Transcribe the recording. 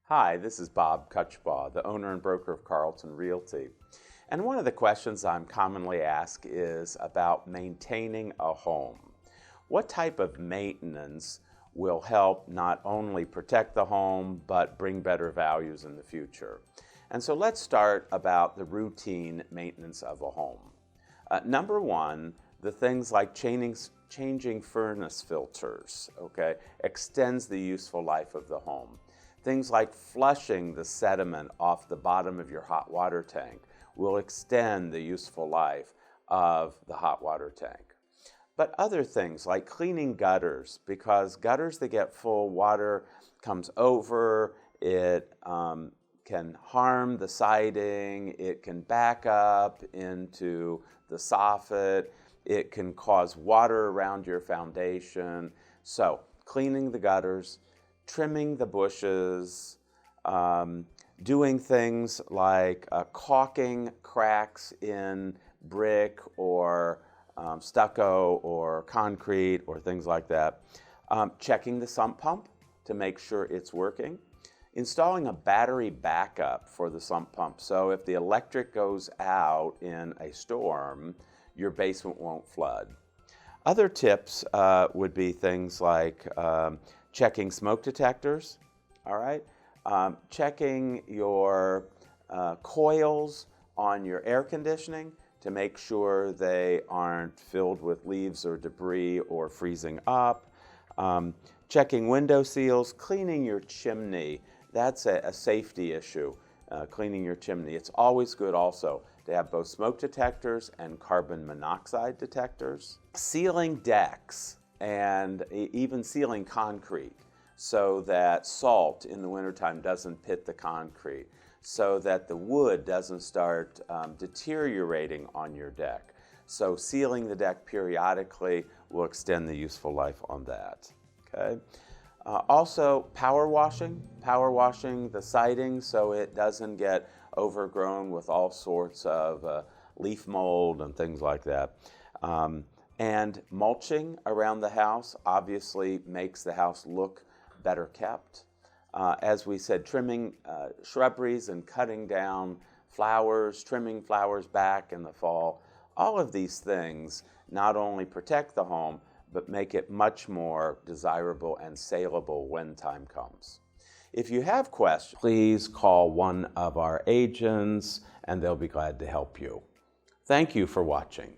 Hi, this is Bob Kutschbach, the owner and broker of Carleton Realty. And one of the questions I'm commonly asked is about maintaining a home. What type of maintenance will help not only protect the home, but bring better values in the future? And so let's start about the routine maintenance of a home. Number one, the things like changing furnace filters, extends the useful life of the home. Things like flushing the sediment off the bottom of your hot water tank will extend the useful life of the hot water tank. But other things like cleaning gutters, because gutters that get full, water comes over, it can harm the siding, it can back up into the soffit, it can cause water around your foundation. So cleaning the gutters, trimming the bushes, doing things like caulking cracks in brick or stucco or concrete or things like that. Checking the sump pump to make sure it's working. Installing a battery backup for the sump pump, so if the electric goes out in a storm, your basement won't flood. Other tips would be things like checking smoke detectors, all right? Checking your coils on your air conditioning to make sure they aren't filled with leaves or debris or freezing up. Checking window seals, cleaning your chimney. That's a safety issue, cleaning your chimney. It's always good also to have both smoke detectors and carbon monoxide detectors. Sealing decks and even sealing concrete so that salt in the wintertime doesn't pit the concrete, so that the wood doesn't start deteriorating on your deck. So sealing the deck periodically will extend the useful life on that. Okay. Also power washing the siding so it doesn't get overgrown with all sorts of leaf mold and things like that. And mulching around the house obviously makes the house look better kept. As we said, trimming shrubberies and cutting down flowers, trimming flowers back in the fall. All of these things not only protect the home, but make it much more desirable and saleable when time comes. If you have questions, please call one of our agents and they'll be glad to help you. Thank you for watching.